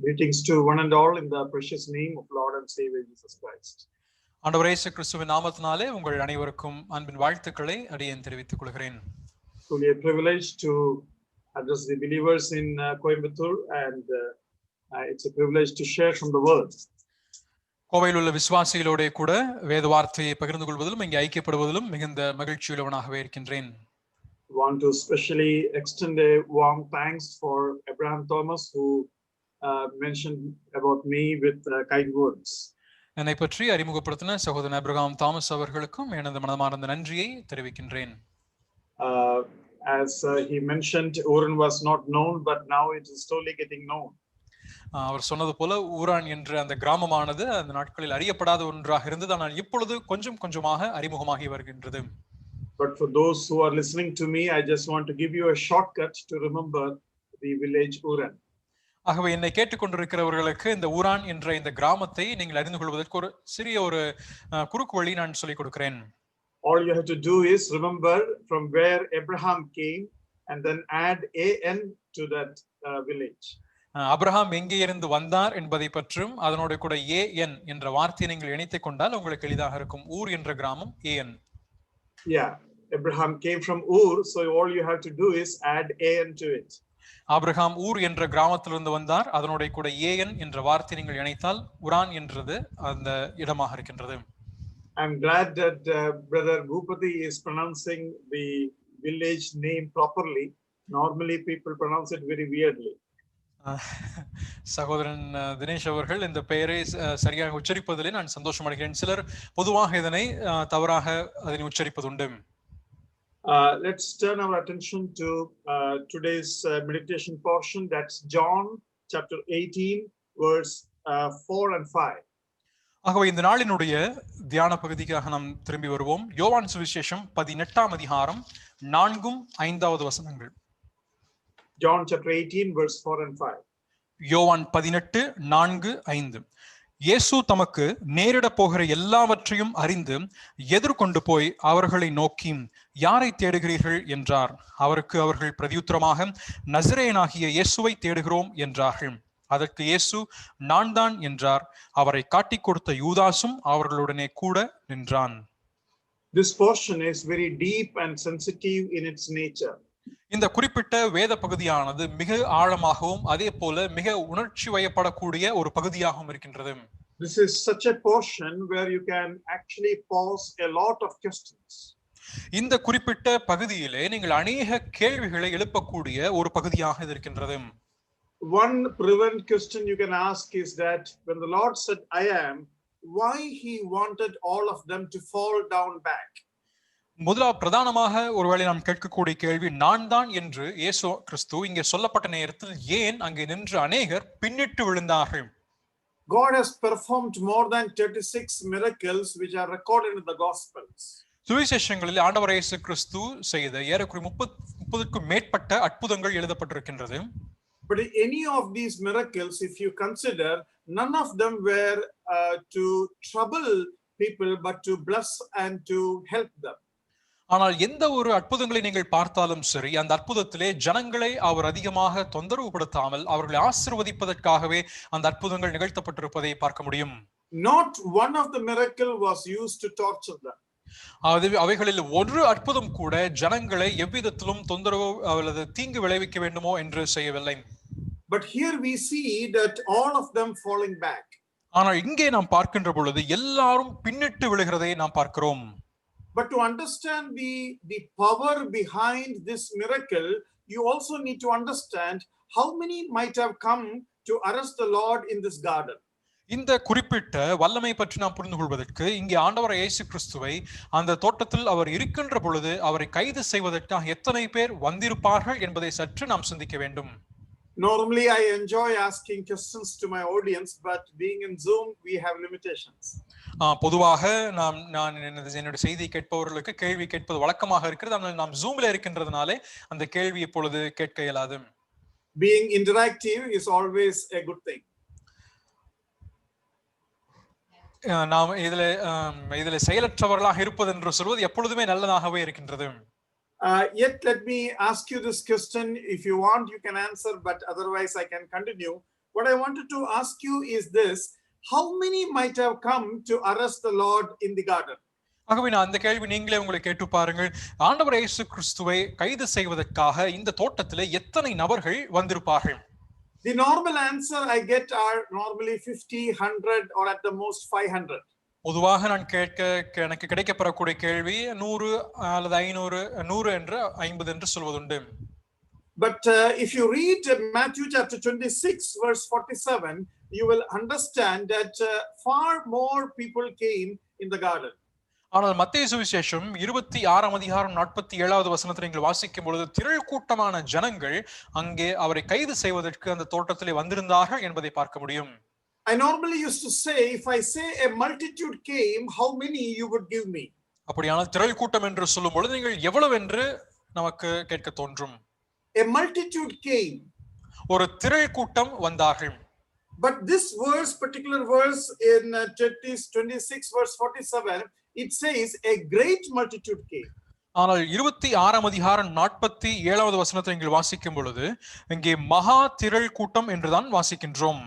Greetings to one and all in the precious name of Lord and Savior Jesus Christ. ஆண்டவர் இயேசு கிறிஸ்துவின் நாமத்தினாலே உங்கள் அனைவருக்கும் அன்பின் வாழ்த்துக்களை அடியேன் தெரிவித்துக் கொள்கிறேன். Truly a privilege to address the believers in Coimbatore, and it's a privilege to share from the word. கோவையில் உள்ள விசுவாசிகளோட கூட வேத வார்த்தையை பகிர்ந்து கொள்வதிலும் இங்கே ஐக்கியப்படுவதிலும் மிகுந்த மகிழ்ச்சியுள்ளவனாகவே இருக்கின்றேன். Want to especially extend a warm thanks for Abraham Thomas, who mentioned about me with kind words. என்னை பற்றி அறிமுகப்படுத்தின சகோதரன் அப்ரஹாம் தாமஸ் அவர்களுக்கும் எனது மனமார்ந்த நன்றியை தெரிவிக்கின்றேன். As he mentioned, Uran was not known, but now it is slowly getting known. அவர் சொன்னது போல ஊரான் என்ற அந்த கிராமமானது அந்த நாட்களில் அறியப்படாத ஒன்றாக இருந்தது, ஆனால் இப்பொழுது கொஞ்சம் கொஞ்சமாக அறிமுகமாகி வருகின்றது. But for those who are listening to me, I just want to give you a shortcut to remember the village Uran. ஆகவே என்னை கேட்டுக்கொண்டிருக்கிறவர்களுக்கு இந்த ஊரான் என்ற இந்த கிராமத்தை நீங்கள் அறிந்து கொள்வதற்கு ஒரு சிறிய ஒரு குறுக்கு வழி நான் சொல்லிக் கொடுக்கிறேன். All you have to do is remember from where Abraham came and then add an to that village. Abraham எங்கே இருந்து வந்தார் என்பதை பற்றும் அதனோட கூட ஏஎன் என்ற வார்த்தையை நீங்கள் இணைத்துக் கொண்டால் உங்களுக்கு எளிதாக இருக்கும். ஊர் என்ற கிராமம் AN. Yeah, Abraham came from Ur, so all you have to do is add an to it. Abraham ஊர் என்ற கிராமத்திலிருந்து வந்தார், அதனோட கூட ஏஎன் என்ற வார்த்தை நீங்கள் இணைத்தால் உரான் என்றது அந்த இடமாக இருக்கின்றது. I'm glad that brother Bhupati is pronouncing the village name properly. Normally people pronounce it very weirdly. சகோதரன் தினேஷ் அவர்கள் இந்த பெயரை சரியாக உச்சரிப்பதிலே நான் சந்தோஷம் அடைகிறேன். சிலர் பொதுவாக இதனை தவறாக அதனை உச்சரிப்பதுண்டு. Let's turn our attention to today's meditation portion. That's John chapter 18 verse 4 and 5. ஆகவே இந்த நாளினுடைய தியான பகுதிக்காக நாம் திரும்பி வருவோம். யோவான் சுவிசேஷம் 18ஆம் அதிகாரம் 4 5 வசனங்கள். John chapter 18 verse 4 and 5. யோவான் 18 4 5. இயேசு தமக்கு நேரிட போகிற எல்லாவற்றையும் அறிந்து எதிர்கொண்டு போய் அவர்களை நோக்கி, யாரை தேடுகிறீர்கள் என்றார். அவருக்கு அவர்கள் பிரதியுத்தரமாக, நசரேயனாகிய இயேசுவை தேடுகிறோம் என்றார்கள். அதற்கு இயேசு, நான் தான் என்றார். அவரை காட்டிக் கொடுத்த யூதாசும் அவர்களுடனே கூட நின்றான். This portion is very deep and sensitive in its nature. இந்த குறிப்பிட்ட வேத பகுதியானது மிக ஆழமாகவும் அதே போல மிக உணர்ச்சி வயப்படக்கூடிய ஒரு பகுதியாகவும் இருக்கின்றது. This is such a portion where you can actually pose a lot of questions. இந்த குறிப்பிட்ட பகுதியிலே நீங்கள் அநேக கேள்விகளை எழுப்பக்கூடிய ஒரு பகுதியாக இருக்கின்றது. One prevent question you can ask is that when the Lord said I am, why he wanted all of them to fall down back? முதலாவது பிரதானமாக ஒருவேளை நாம் கேட்கக்கூடிய கேள்வி, நான் தான் என்று இயேசு கிறிஸ்து இங்கே சொல்லப்பட்ட நேரத்தில் ஏன் அங்கே நின்று அநேகர் பின்னிட்டு விழுந்தார்கள்? God has performed more than 36 miracles which are recorded in the Gospels. சுவிசேஷங்களில் ஆண்டவர் இயேசு கிறிஸ்து செய்த ஏறக்குறைய 30க்கும் மேற்பட்ட அற்புதங்கள் எழுதப்பட்டிருக்கின்றது. But any of these miracles, if you consider, none of them were to trouble people but to bless and to help them. ஆனால் எந்த ஒரு அற்புதங்களை நீங்கள் பார்த்தாலும் சரி, அந்த அற்புதத்திலே ஜனங்களை அவர் அதிகமாக தொந்தரவுபடுத்தாமல் அவர்களை ஆசீர்வதிப்பதற்காகவே அந்த அற்புதங்கள் நிகழ்த்தப்பட்டிருப்பதை பார்க்க முடியும். Not one of the miracle was used to torture them. அவைகளில் ஒரு அற்புதம் கூட ஜனங்களை எவ்விதத்திலும் தொந்தரவு அல்லது தீங்கு விளைவிக்க வேண்டுமோ என்று செய்யவில்லை. But here we see that all of them falling back. ஆனால் இங்கே நாம் பார்க்கின்ற பொழுது எல்லாரும் பின்னிட்டு விழுகிறதை நாம் பார்க்கிறோம். But to understand the power behind this miracle, you also need to understand how many might have come to arrest the Lord in this garden. இந்த குறிப்பிட்ட வல்லமை பற்றி நாம் புரிந்து கொள்வதற்கு இங்கே ஆண்டவர் இயேசு கிறிஸ்துவை அந்த தோட்டத்தில் அவர் இருக்கின்ற பொழுது அவரை கைது செய்வதற்காக எத்தனை பேர் வந்திருப்பார்கள் என்பதை சற்று நாம் சிந்திக்க வேண்டும். Normally I enjoy asking questions to my audience, but being in Zoom we have limitations. பொதுவாக நான் என்னுடைய செய்தி கேட்பவர்களுக்கு கேள்வி கேட்பது வழக்கமாக இருக்கிறது. ஆனால் நாம் ஜூம்ல இருக்கின்றதுனாலே அந்த கேள்வி இப்பொழுது கேட்க இயலாது. Being interactive is always a good thing. நாம் இதிலே செயலற்றவர்களாக இருப்பது என்று சொல்வது எப்பொழுதுமே நல்லதாகவே இருக்கின்றது. Yet let me ask you this question. If you want, you can answer, but otherwise I can continue. what I wanted to ask you is this: how many might have come to arrest the Lord in the garden? ஆகவே நான் அந்த கேள்வி நீங்களே உங்களை கேட்டு பாருங்கள். ஆண்டவர் இயேசு கிறிஸ்துவை கைது செய்வதற்காக இந்த தோட்டத்திலே எத்தனை நபர்கள் வந்திருப்பார்கள்? The normal answer I get are normally 50, 100 or at the most 500. பொதுவாக நான் எனக்கு கிடைக்கப்பெறக்கூடிய கேள்வி 100 அல்லது 500, 100 என்று 50 என்று சொல்வதுண்டு. But if you read Matthew chapter 26 verse 47, you will understand that far more people came in the garden. ஆனால் மத்தேயு சுவிசேஷம் 26ஆம் அதிகாரம் 47வது வசனத்தை நீங்கள் வாசிக்கும் பொழுது திரள் கூட்டமான ஜனங்கள் அங்கே அவரை கைது செய்வதற்கு அந்த தோட்டத்திலே வந்திருந்தார்கள் என்பதை பார்க்க முடியும். I normally used to say, if I say a multitude came, how many you would give me? அப்படியானால் திரள் கூட்டம் என்று சொல்லும் பொழுது நீங்கள் எவ்வளவு என்று நமக்கு கேட்க தோன்றும். A multitude came. ஒரு திரள் கூட்டம் வந்தார்கள். But this verse, particular verse in 26 verse 47, it says a great multitude came. ஆனால் 26ஆம் அதிகாரம் 47வது வசனத்தை நீங்கள் வாசிக்கும் பொழுது இங்கே மகா திரள் கூட்டம் என்றுதான் வாசிக்கின்றோம்.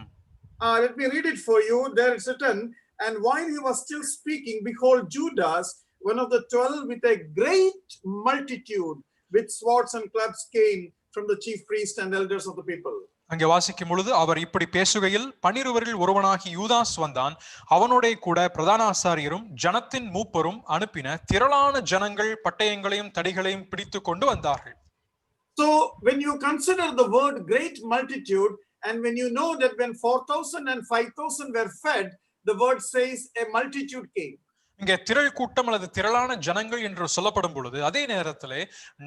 Let me read it for you. There is written, and while he was still speaking, behold, Judas, one of the 12, with a great multitude, with swords and clubs, came from the chief priests and elders of the people. அங்கே வாசிக்கும் பொழுது அவர் இப்படி பேசுகையில் 12 ஒருவனாகி யூதாஸ் வந்தான். அவனோட கூட பிரதான ஆசாரியரும் ஜனத்தின் மூப்பரும் அனுப்பின திரளான ஜனங்கள் பட்டயங்களையும் தடிகளையும் பிடித்து கொண்டு வந்தார்கள். So when you consider the word great multitude, and when you know that when 4,000 and 5,000 were fed, the word says a multitude came. இங்கே திரள் கூட்டம் அல்லது திரளான ஜனங்கள் என்று சொல்லப்படும் பொழுது அதே நேரத்திலே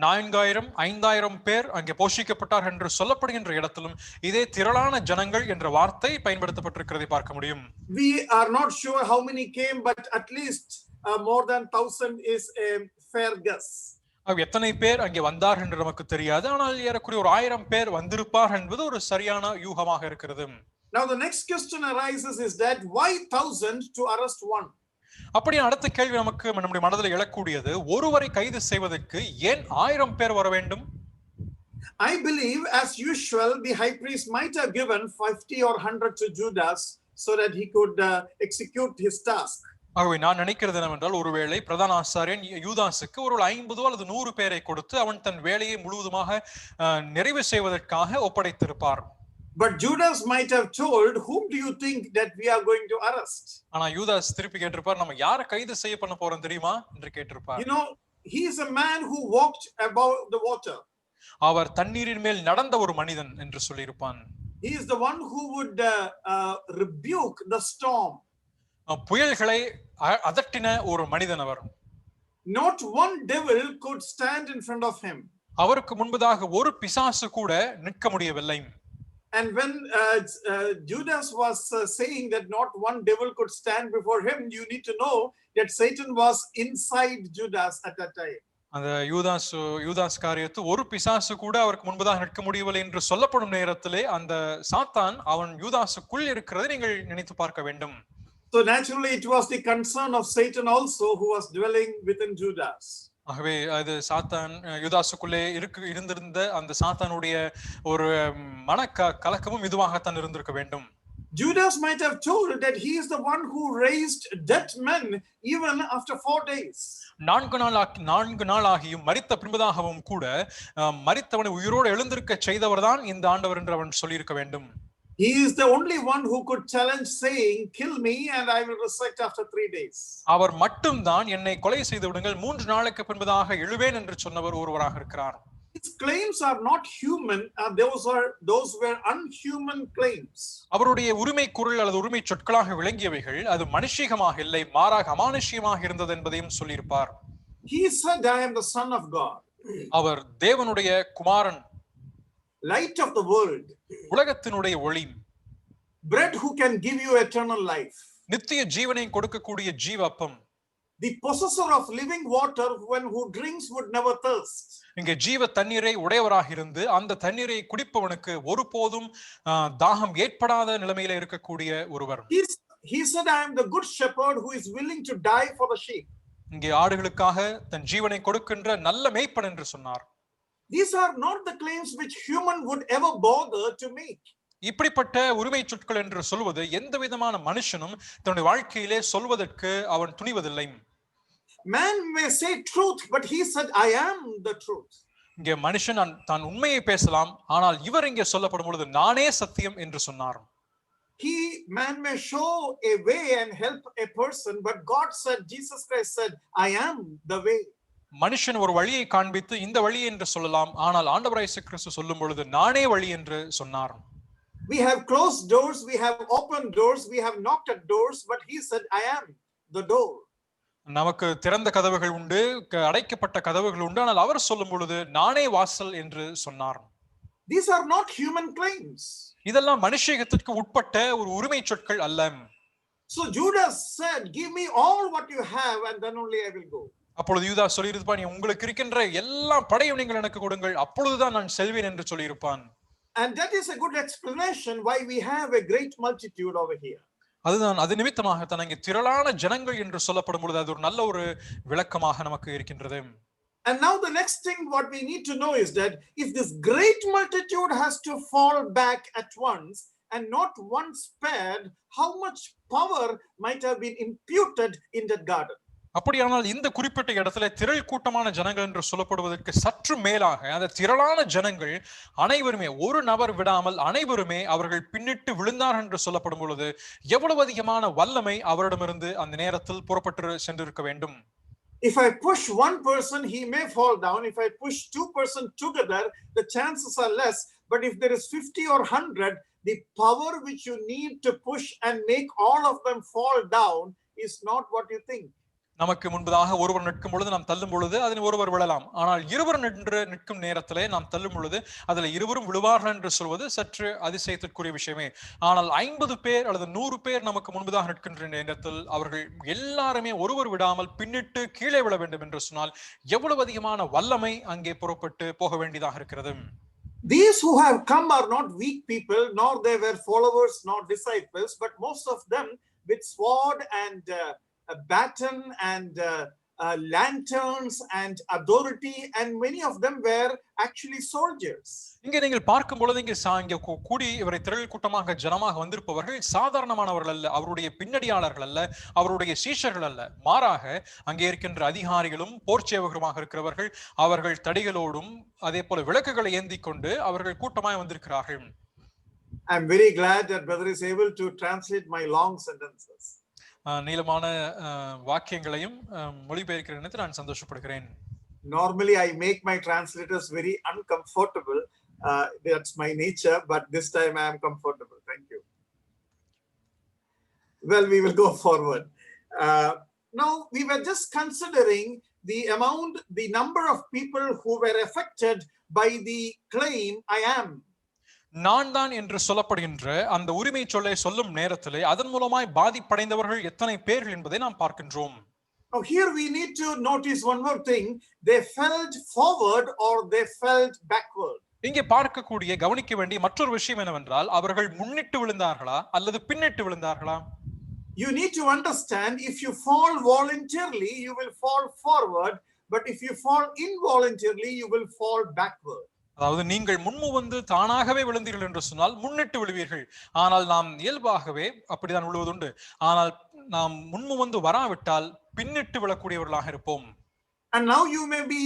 4000, 5000 பேர் அங்கே போஷிக்கப்பட்டார் என்று சொல்லப்படுகின்ற இடத்திலும் இதே திரளான ஜனங்கள் என்ற வார்த்தை பயன்படுத்தப்பட்டிருக்கிறதை பார்க்க முடியும். We are not sure how many came, but at least more than 1,000 is a fair guess. எத்தனை பேர் அங்கே வந்தார் என்று நமக்கு தெரியாது. ஆனால் ஏறக்குறைய ஒரு 1000 பேர் வந்திருப்பார் என்பது ஒரு சரியான யூகமாக இருக்கிறது. Now the next question arises is that why 1,000 to arrest one? அப்படியே அடுத்த கேள்வி நமக்கு நம்முடைய மனதில் எழக்கூடியது, ஒருவரை கைது செய்வதற்கு ஏன் 1000 பேர் வர வேண்டும்? I believe as usual the high priest might have given 50 or 100 to Judas so that he could execute his task. ஆகவே நான் நினைக்கிறது என்னவென்றால் ஒருவேளை பிரதான ஆசாரியன் யூதாசுக்கு ஒரு 50 அல்லது 100 பேரை கொடுத்து அவன் தன் வேலையை முழுவதுமாக நிறைவு செய்வதற்காக ஒப்படைத்திருப்பார். But Judas might have told, whom do you think that we are going to arrest? ஆனா யூதாஸ் திருப்பி கேட்டிருப்பார், நம்ம யாரை கைது செய்ய பண்ண போறோம் தெரியுமா என்று கேட்டிருப்பார். You know, he is a man who walked above the water. அவர் தண்ணீரின் மேல் நடந்த ஒரு மனிதன் என்று சொல்லியிருப்பான். He is the one who would rebuke the storm. புயல்களை அதட்டின ஒரு மனிதன் அவர். Not one devil could stand in front of him. அவருக்கு முன்பதாக ஒரு பிசாசு கூட நிற்க முடியவில்லை. And when Judas was saying that not one devil could stand before him, you need to know that Satan was inside Judas at that time. அந்த யூதாஸ் காரியத்து ஒரு பிசாசு கூட அவருக்கு முன்பதாக நிற்க முடியவில்லை என்று சொல்லப்படும் நேரத்திலே அந்த சாத்தான் அவன் யூதாசுக்குள் இருக்கிறதை நீங்கள் நினைத்து பார்க்க வேண்டும். So naturally it was the concern of Satan also who was dwelling within Judas. ஆகவே அது சாத்தான் யூதாசுக்குள்ளே இருந்திருந்த அந்த சாத்தானுடைய ஒரு மன கலக்கமும் இதுவாகத்தான் இருந்திருக்க வேண்டும். Judas might have told that he is the one who raised dead men even after 4 days. 4 நாள் ஆகியும் மரித்த பின்பதாகவும் கூட மரித்தவனை உயிரோடு எழுந்திருக்க செய்தவர்தான் இந்த ஆண்டவர் என்று அவன் சொல்லியிருக்க வேண்டும். He is the only one who could challenge saying, kill me and I will resurrect after 3 days. அவர் மட்டும்தான் என்னை கொலை செய்து விடுங்கள் 3 நாளுக்கு பின்பதாக எழுவேன் என்று சொன்னவர் ஒருவராக இருக்கிறார். His claims are not human, those were unhuman claims. அவருடைய உரிமை குரல் அல்லது உரிமை சொற்களாக விளங்கியவைகள் அது மனுஷிகமாக இல்லை, மாறாக அமானுஷ்யமாக இருந்தது என்பதையும் சொல்லியிருப்பார். He said, I am the son of God. அவர் தேவனுடைய குமாரன், light of the world, உலகத்தினுடைய ஒளி, bread who can give you eternal life, நித்திய ஜீவனை கொடுக்கக்கூடிய ஜீவப்பம், the possessor of living water, who drinks would never thirst. இங்கே ஜீவ தண்ணீரை உடையவராக இருந்து அந்த தண்ணீரை குடிப்பவனுக்கு ஒருபோதும் தாகம் ஏற்படாத நிலைமையில இருக்கக்கூடிய ஒருவர். He said, I am the good shepherd who is willing to die for the sheep. இங்கே ஆடுகளுக்காக தன் ஜீவனை கொடுக்கின்ற நல்ல மேய்ப்பன் என்று சொன்னார். These are not the claims which human would ever bother to make. இப்படிப்பட்ட உரிமை சொற்கள் என்று சொல்வது எந்த விதமான மனுஷனும் தன்னுடைய வாழ்க்கையிலே சொல்வதற்கு அவன் துணிவதில்லை. Man may say truth, but he said, I am the truth. இங்கே மனுஷன் தான் உண்மையை பேசலாம், ஆனால் இவர் இங்கே சொல்லப்படும் பொழுது நானே சத்தியம் என்று சொன்னார். Man may show a way and help a person, but God said, Jesus Christ said, I am the way. மனுஷன் ஒரு வழியை காண்பித்து இந்த வழி என்று சொல்லலாம், ஆனால் ஆண்டவர் இயேசு கிறிஸ்து சொல்லும் பொழுது நானே வழி என்று சொன்னார். We have closed doors, we have opened doors, we have knocked at doors, but he said, I am the door. நமக்கு திறந்த கதவுகள் உண்டு, அடைக்கப்பட்ட கதவுகள் உண்டு, ஆனால் அவர் சொல்லும் பொழுது நானே வாசல் என்று சொன்னார். These are not human claims. இதெல்லாம் மனுஷயத்திற்கு உட்பட்ட ஒரு உரிமை சொற்கள் அல்ல. So Judas said, give me all what you have and then only I will go. அப்பொழுது யூதா சொல்லியிருப்பான், உங்களுக்கு இருக்கின்ற எல்லா படையும் நீங்கள் எனக்கு கொடுங்கள், அப்பொழுதுதான் நான் செல்வேன் என்று சொல்லியிருப்பான். And that is a good explanation why we have a great multitude over here. அது நிமித்தமாக தான் இங்கே திரளான ஜனங்கள் என்று சொல்லப்படும் பொழுது அது ஒரு நல்ல ஒரு விளக்கமாக நமக்கு இருக்கின்றது. And now the next thing what we need to know is that if this great multitude has to fall back at once and not one spared, how much power might have been imputed in that garden? அப்படியானால் இந்த குறிப்பிட்ட இடத்துல திரள் கூட்டமான ஜனங்கள் என்று சொல்லப்படுவதற்கு சற்று மேலாக அந்த திரளான ஜனங்கள் அனைவருமே ஒரு நபர் விடாமல் அனைவருமே அவர்கள் பின்னிட்டு விழுந்தார்கள் என்று சொல்லப்படும் பொழுது எவ்வளவு அதிகமான வல்லமை அவரிடமிருந்து அந்த நேரத்தில் புறப்பட்டு சென்றிருக்க வேண்டும். If I push one person, he may fall down. If I push two persons together, the chances are less. But if there is 50 or 100, the power which you need to push and make all of them fall down is not what you think. நமக்கு முன்பதாக ஒருவர் நிற்கும் பொழுது நாம் தள்ளும் பொழுது அதில் ஒருவர் விழலாம், ஆனால் இருவர் நிற்கும் நேரத்திலே நாம் தள்ளும் பொழுது அதில் இருவரும் விழுவார்கள் என்று சொல்வது சற்று அதிசயத்திற்குரிய விஷயமே. ஆனால் 50 பேர் அல்லது 100 பேர் நமக்கு முன்பதாக நிற்கின்ற நேரத்தில் அவர்கள் எல்லாருமே ஒருவர் விடாமல் பின்னிட்டு கீழே விழ வேண்டும் என்று சொன்னால் எவ்வளவு அதிகமான வல்லமை அங்கே புறப்பட்டு போக வேண்டியதாக இருக்கிறது. These who have come are not weak people, nor they were followers nor disciples, but most of them with sword and a baton and lanterns and authority, and many of them were actually soldiers. இங்கே நீங்கள் பார்க்கும் பொழுது இங்கே கூடி இவரை திரள் கூட்டமாக ஜனமாக வந்திருப்பவர்கள் சாதாரணமானவர்கள் அல்ல, அவருடைய பின்னடியாளர்கள் அல்ல, அவருடைய சீஷர்கள் அல்ல, மாறாக அங்கே இருக்கின்ற அதிகாரிகளும் போர்ச்சேவகருமாக இருக்கிறவர்கள். அவர்கள் தடிகளோடும் அதே போல விளக்குகளை ஏந்தி கொண்டு அவர்கள் கூட்டமாய் வந்திருக்கிறார்கள். I am very glad that brother is able to translate my long sentences. நீளமான வாக்கியங்களையும் மொழிபெயர்க்கிற நேரத்தில் நான் சந்தோஷப்படுகிறேன். Normally I make my translators very uncomfortable. That's my nature, but this time I am comfortable. Thank you. Well, we will go forward. Now we were just considering the number of people who were affected by the claim I am. நான் தான் என்று சொல்லப்படுகின்ற அந்த உரிமை சொல்லை சொல்லும் நேரத்திலே அதன் மூலமாய் பாதிப்படைந்தவர்கள் எத்தனை பேர்கள் என்பதை நாம் பார்க்கின்றோம். Now here we need to notice one more thing. They fell forward or they fell backward. இங்கே பார்க்கக்கூடிய கவனிக்க வேண்டிய மற்றொரு விஷயம் என்னவென்றால் அவர்கள் முன்னிட்டு விழுந்தார்களா அல்லது பின்னிட்டு விழுந்தார்களா? You need to understand, if you fall voluntarily you will fall forward, but if you fall involuntarily you will fall backward. அதாவது நீங்கள் முன்பு வந்து தானாகவே விழுந்தீர்கள் என்று சொன்னால் முன்னிட்டு விழுவீர்கள், ஆனால் நாம் இயல்பாகவே அப்படிதான் விழுவதுண்டு. ஆனால் நாம் முன்பு வந்து வராவிட்டால் பின்னிட்டு விழக்கூடியவர்களாக இருப்போம். And now you may be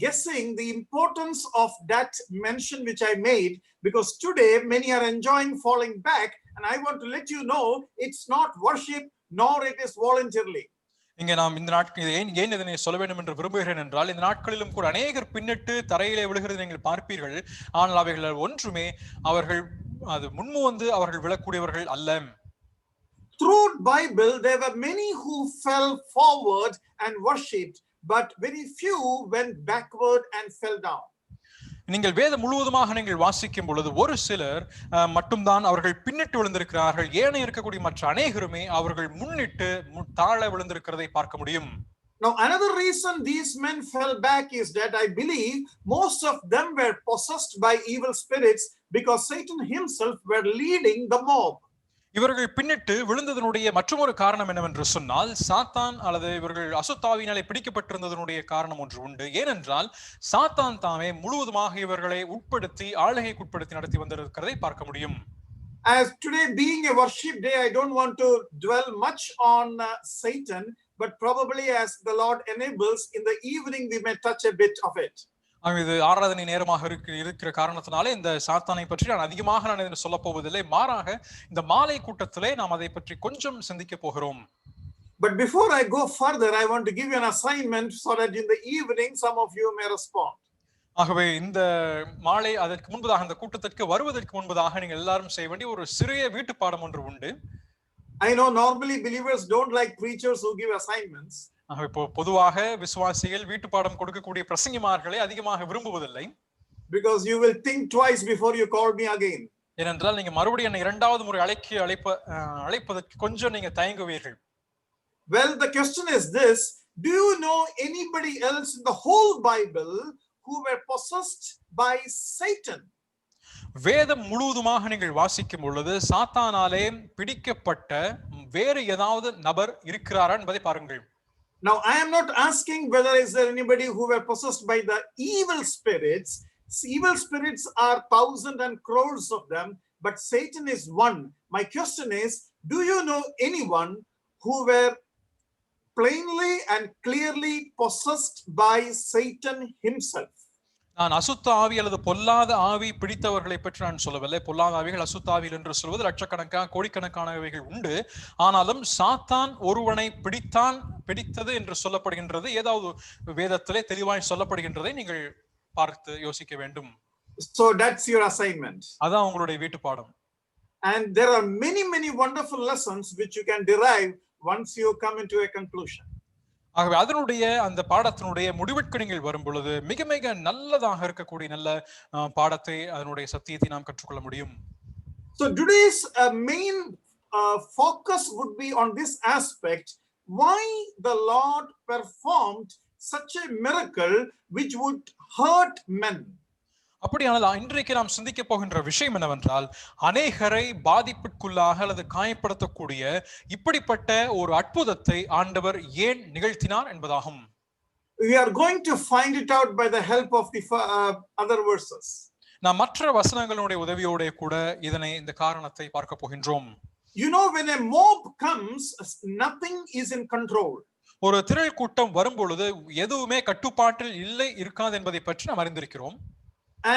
guessing the importance of that mention which I made, because today many are enjoying falling back, and I want to let you know it's not worship nor it is voluntarily. இங்கே நாம் இந்த நாட்கள் ஏன் இதனை சொல்ல வேண்டும் என்று விரும்புகிறேன் என்றால் இந்த நாட்களிலும் கூட அநேகர் பின்னிட்டு தரையிலே விழுகிறது நீங்கள் பார்ப்பீர்கள், ஆனால் அவைகள் ஒன்றுமே அவர்கள் அது முன்பு வந்து அவர்கள் விழக்கூடியவர்கள் அல்ல. Through Bible there were many who fell forward and worshipped, but very few went backward and fell down. நீங்கள் வேதம் முழுவதுமாக நீங்கள் வாசிக்கும் பொழுது ஒரு சிலர் மட்டும்தான் அவர்கள் பின்னிட்டு விழுந்திருக்கிறார்கள், ஏனைய இருக்கக்கூடிய மற்ற அநேகருமே அவர்கள் முன்னிட்டு தாழ விழுந்திருக்கிறதை பார்க்க முடியும். Now another reason these men fell back is that I believe most of them were possessed by evil spirits, because Satan himself were leading the mob. இவர்கள் பின்னிட்டு விழுந்ததனுடைய மற்றொரு காரணம் என்னவென்று சொன்னால் சாத்தான் அல்லது இவர்கள் அசுத்தாவினாலே பிடிக்கப்பட்டிருந்ததனுடைய காரணம் ஒன்று உண்டு. ஏனென்றால் சாத்தான் தாமே முழுவதுமாக இவர்களை உட்படுத்தி ஆளுகைக்கு உட்படுத்தி நடத்தி வந்திருக்கிறதை பார்க்க முடியும். As today being a worship day, I don't want to dwell much on Satan, but probably as the Lord enables, in the evening we may touch a bit of it. இது ஆராதனை நேரமாக இருக்கிற காரணத்தினாலே இந்த சாத்தானை பற்றி நான் அதிகமாக நான் சொல்ல போவதில்லை. மாறாக இந்த மாலை கூட்டத்திலே நாம் அதை பற்றி கொஞ்சம் சிந்திக்க போகிறோம். But before I go further, I want to give you an assignment so that in the evening some of you may respond. ஆகவே இந்த மாலை அதற்கு முன்பதாக அந்த கூட்டத்திற்கு வருவதற்கு முன்பதாக நீங்கள் எல்லாரும் செய்ய வேண்டிய ஒரு சிறிய வீட்டு பாடம் ஒன்று உண்டு. I know normally believers don't like preachers who give assignments. இப்போ பொதுவாக விசுவாசிகள் வீட்டு பாடம் கொடுக்கக்கூடிய பிரசங்கிமார்களை அதிகமாக விரும்புவதில்லை. Because you will think twice before you call me again. ஏனென்றால் நீங்க மறுபடியும் என்னை இரண்டாவது முறை அழைப்பதற்கு கொஞ்சம் நீங்க தயங்குவீர்கள். Well, the question is this: do you know anybody else in the whole Bible who were possessed by Satan? வேதம் முழுவதுமாக நீங்கள் வாசிக்கும் பொழுது சாத்தானாலே பிடிக்கப்பட்ட வேறு ஏதாவது நபர் இருக்கிறாரா என்பதை பாருங்கள். Now I am not asking whether is there anybody who were possessed by the evil spirits. Evil spirits are thousands and crores of them, but Satan is one. My question is, do you know anyone who were plainly and clearly possessed by Satan himself? நான் அசுத்த ஆவி அல்லது பொல்லாத ஆவி பிடித்தவர்களை பற்றி நான் சொல்லவில்லை. பொல்லாத ஆவிகள் அசுத்த ஆவிகள் என்று சொல்வது லட்சக்கணக்கான கோடிக்கணக்கானவைகள் உண்டு. ஆனாலும் சாத்தான் ஒருவனை பிடித்தது என்று சொல்லப்படுகின்றது. ஏதாவது வேதத்திலே தெளிவாய் சொல்லப்படுகின்றதை நீங்கள் பார்த்து யோசிக்க வேண்டும். So that's your assignment. அதான் உங்களுடைய வீட்டு பாடம். And there are many wonderful lessons which you can derive once you come into a conclusion. ஆகவே அதனுடைய அந்த பாடத்தினுடைய முடிவுக்கு நீங்கள் வரும் பொழுது மிக மிக நல்லதாக இருக்கக்கூடிய நல்ல பாடத்தை அதனுடைய சத்தியத்தை நாம் கற்றுக்கொள்ள முடியும். So today's main focus would be on this aspect: why the Lord performed such a miracle which would hurt men. அப்படியானால் இன்றைக்கு நாம் சிந்திக்க போகின்ற விஷயம் என்னவென்றால் அநேகரை பாதிப்புக்குள்ளாக அல்லது காயப்படுத்தக்கூடிய இப்படிப்பட்ட ஒரு அற்புதத்தை ஆண்டவர் ஏன் நிகழ்த்தினார் என்பதாகும். We are going to find it out by the help of the other verses. நாம் மற்ற வசனங்களுடைய உதவியோட கூட இந்த காரணத்தை பார்க்க போகின்றோம். You know, when a mob comes, nothing is in control. ஒரு திரள் கூட்டம் வரும் பொழுது எதுவுமே கட்டுப்பாட்டில் இருக்காது என்பதை பற்றி நாம் அறிந்திருக்கிறோம்.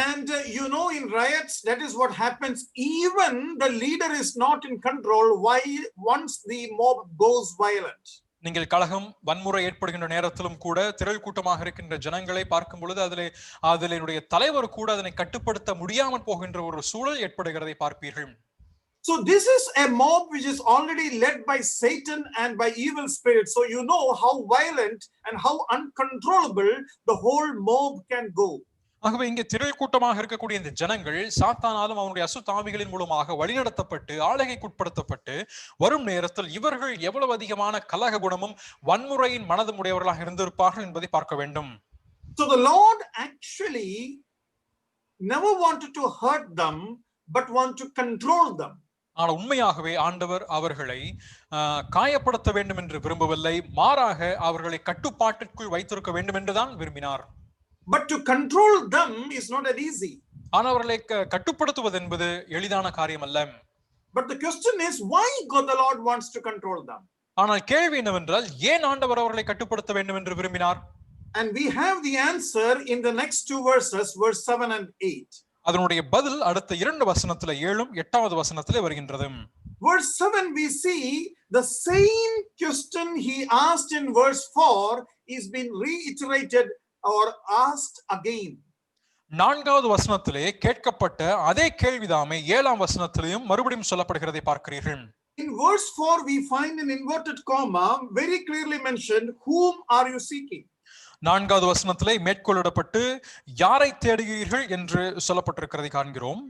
And you know, in riots, that is what happens. Even the leader is not in control. Why? Once the mob goes violent. நீங்கள் கலகம் வன்முறை ஏற்படுகின்ற நேரத்திலும் கூட திரள் கூட்டமாக இருக்கின்ற ஜனங்களை பார்க்கும் பொழுது அதிலுடைய தலைவர் கூட அதனை கட்டுப்படுத்த முடியாமல் போகின்ற ஒரு சூழல் ஏற்படுகிறதை பார்ப்பீர்கள். So this is a mob which is already led by Satan and by evil spirits. So you know how violent and how uncontrollable the whole mob can go. ஆகவே இங்கே திரள் கூட்டமாக இருக்கக்கூடிய இந்த ஜனங்கள் சாத்தானாலும் அவனுடைய அசுத்தாவிகளின் மூலமாக வழிநடத்தப்பட்டு ஆளுகைக்குட்படுத்தப்பட்டு வரும் நேரத்தில் இவர்கள் எவ்வளவு அதிகமான கலக குணமும் வன்முறையின் மனதும் உடையவர்களாக இருந்திருப்பார்கள் என்பதை பார்க்க வேண்டும். So the Lord actually never wanted to hurt them, but want to control them. ஆனால் உண்மையாகவே ஆண்டவர் அவர்களை காயப்படுத்த வேண்டும் என்று விரும்பவில்லை, மாறாக அவர்களை கட்டுப்பாட்டிற்குள் வைத்திருக்க வேண்டும் என்றுதான் விரும்பினார். But to control them is not that easy. ஆனால் அவர்களை கட்டுப்படுத்துவது என்பது எளிதான காரியம் அல்ல. But the question is, why God the Lord wants to control them? ஆனால் கேள்வி என்னவென்றால் ஏன் ஆண்டவர் அவர்களை கட்டுப்படுத்த வேண்டும் என்று விரும்பினார்? And we have the answer in the next two verses, verse 7 and 8. அதனுடைய பதில் அடுத்த 2 வசனத்திலே 7 8வது வசனத்திலே வருகின்றது. Verse 7 we see the same question he asked in verse 4 is being reiterated or asked again. 4வது வசனத்திலே கேட்கப்பட்ட அதே கேள்விதாமே 7ஆம் வசனத்திலேயும் மறுபடியும் சொல்லப்படுகிறதை பார்க்கிறீர்கள். In verse 4 we find an inverted comma very clearly mentioned, whom are you seeking? 4வது வசனத்திலே மேற்கோளிடப்பட்டு யாரை தேடுகிறீர்கள் என்று சொல்லப்பட்டிருக்கிறதை காண்கிறோம்.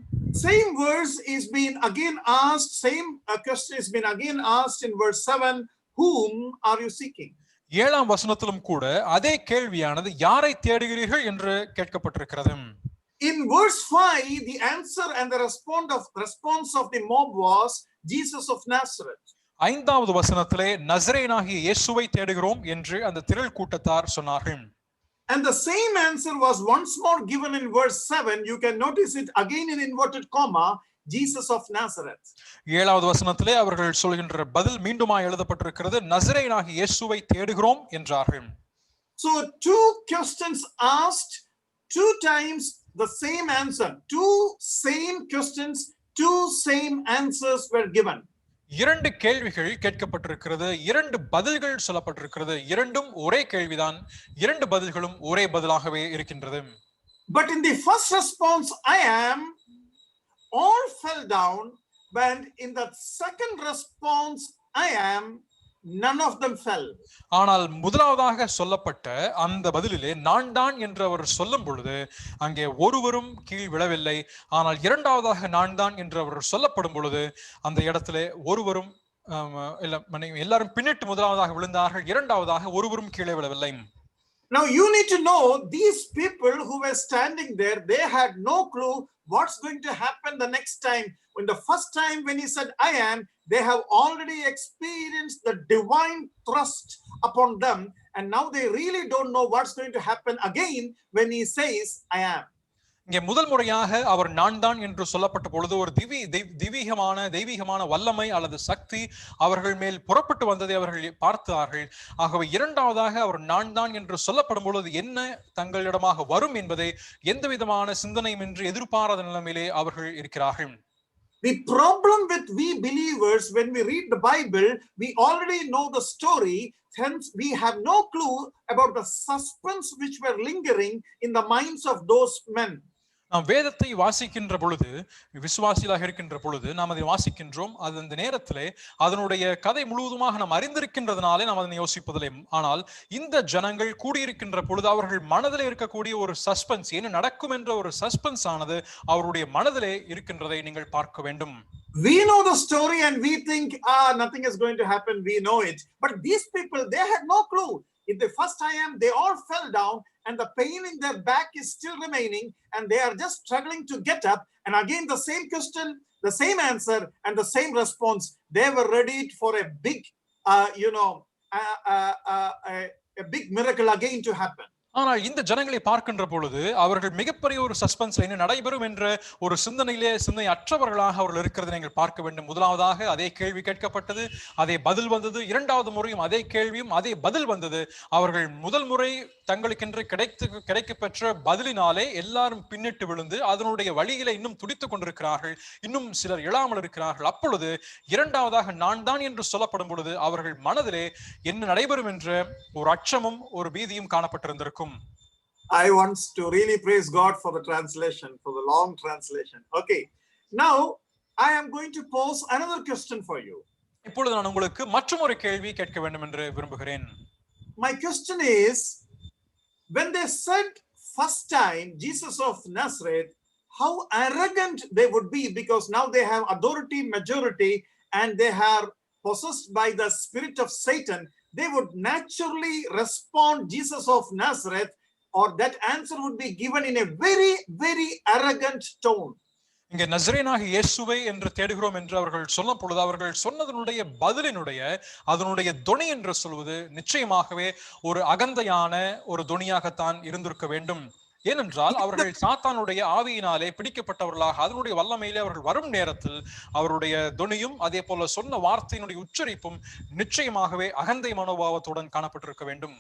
Same verse is being again asked, same question is being again asked in verse 7, whom are you seeking? 7ஆம் வசனத்திலும் கூட அதே கேள்வியானது யாரை தேடுகிறீர்கள் என்று கேட்கப்பட்டிருக்கிறது. In verse 5, the answer and the response of the mob was Jesus of Nazareth. ஐந்தாவது வசனத்திலே நசரேயனாகிய இயேசுவை தேடுகிறோம் என்று அந்த திரள் கூட்டத்தார் சொன்னார்கள். And the same answer was once more given in verse 7. You can notice it again in inverted comma, Jesus of Nazareth. ஏழாவது வசனத்திலே அவர்கள் சொல்கின்ற பதில் மீண்டுமாய் எழுதப்பட்டிருக்கிறது, நசரேயனாகிய இயேசுவை தேடுகிறோம் என்றார்கள். So two questions asked, two times the same answer. Two same questions, two same answers were given. இரண்டு கேள்விகள் கேட்கப்பட்டிருக்கிறது, இரண்டு பதில்கள் சொல்லப்பட்டிருக்கிறது. இரண்டும் ஒரே கேள்விதான், இரண்டு பதில்களும் ஒரே பதிலாகவே இருக்கின்றது. But in the first response, I am, all fell down. But in the second response, I am, none of them fell. ஆனால் முதலாவதாக சொல்லப்பட்ட அந்த பதிலிலே நான் தான் என்று அவர் சொல்லும் பொழுது அங்கே ஒருவரும் கீழ் விழவில்லை. ஆனால் இரண்டாவதாக நான் தான் என்று அவர் சொல்லப்படும் பொழுது அந்த இடத்திலே ஒருவரும் எல்லாரும் பின்னிட்டு முதலாவதாக விழுந்தார்கள், இரண்டாவதாக ஒருவரும் கீழே விழவில்லை. Now you need to know, these people who were standing there, they had no clue what's going to happen the next time. When the first time when he said I am, they have already experienced the divine thrust upon them, and now they really don't know what's going to happen again when he says I am. இங்கே முதல் முறையாக அவர் நான் தான் என்று சொல்லப்பட்ட பொழுது ஒரு தெய்வீகமான வல்லமை அல்லது சக்தி அவர்கள் மேல் புறப்பட்டு வந்ததை அவர்கள் பார்த்தார்கள். ஆகவே இரண்டாவதாக அவர் நான் தான் என்று சொல்லப்படும் பொழுது என்ன தங்களிடமாக வரும் என்பதை எந்த விதமான சிந்தனையுமின்றி எதிர்பாராத நிலைமையிலே அவர்கள் இருக்கிறார்கள். The problem with we believers, when we read the Bible, we already know the story, hence we have no clue about the suspense which were lingering in the minds of those men. நாம் வேதத்தை வாசிக்கின்ற பொழுது, விசுவாசிகளாக இருக்கின்ற பொழுது நாம் அதை வாசிக்கின்றோம். அது அந்த நேரத்திலே அதனுடைய கதை முழுவதுமாக நாம் அறிந்திருக்கின்றதுனாலே நாம் அதனை யோசிப்பதில்லை. ஆனால் இந்த ஜனங்கள் கூடியிருக்கின்ற பொழுது அவர்கள் மனதிலே இருக்கக்கூடிய ஒரு சஸ்பென்ஸ், என்ன நடக்கும் என்ற ஒரு சஸ்பென்ஸ் ஆனது அவருடைய மனதிலே இருக்கின்றதை நீங்கள் பார்க்க வேண்டும். We know the story and we think nothing is going to happen, we know it. But these people, they had no clue. In the first time, they all fell down and the pain in their back is still remaining and they are just struggling to get up. And again, the same question, the same answer and the same response. They were ready for a big, a big miracle again to happen. ஆனால் இந்த ஜனங்களை பார்க்கின்ற பொழுது அவர்கள் மிகப்பெரிய ஒரு suspense என்ன நடைபெறும் என்ற ஒரு சிந்தனை அற்றவர்களாக அவர்கள் இருக்கிறதை நீங்கள் பார்க்க வேண்டும். முதலாவதாக அதே கேள்வி கேட்கப்பட்டது, அதே பதில் வந்தது. இரண்டாவது முறையும் அதே கேள்வியும் அதே பதில் வந்தது. அவர்கள் முதல் முறை தங்களுக்கென்று கிடைக்க பெற்ற பதிலினாலே எல்லாரும் பின்னிட்டு விழுந்து அதனுடைய வழியில இன்னும் துடித்துக் கொண்டிருக்கிறார்கள். இன்னும் சிலர் எழாமல் இருக்கிறார்கள். அப்பொழுது இரண்டாவதாக நான் தான் என்று சொல்லப்படும் பொழுது அவர்கள் மனதிலே என்ன நடைபெறும் என்ற ஒரு அச்சமும் ஒரு பீதியும் காணப்பட்டிருந்திருக்கும். I want to really praise God for the translation, for the long translation. Okay, now I am going to pose another question for you. இப்பொழுது நான் உங்களுக்கு மற்றொரு கேள்வி கேட்க வேண்டும் என்று விரும்புகிறேன். My question is, when they said first time Jesus of Nazareth, how arrogant they would be, because now they have authority, majority, and they are possessed by the spirit of Satan. They would naturally respond Jesus of Nazareth, or that answer would be given in a very, very arrogant tone. இங்கே நசரேயனாகிய இயேசுவை என்று தேடுகிறோம் என்று அவர்கள் சொன்ன பொழுது அவர்கள் சொன்னதனுடைய பதிலினுடைய அதனுடைய தொனி என்று சொல்வது நிச்சயமாகவே ஒரு அகந்தையான ஒரு தொனியாகத்தான் இருந்திருக்க வேண்டும். ஏனென்றால் அவர்கள் சாத்தானுடைய ஆவியினாலே பிடிக்கப்பட்டவர்களாக அதனுடைய வல்லமையிலே அவர்கள் வரும் நேரத்தில் அவருடைய தொனியும் அதே போல சொன்ன வார்த்தையினுடைய உச்சரிப்பும் நிச்சயமாகவே அகந்தை மனோபாவத்துடன் காணப்பட்டிருக்க வேண்டும்.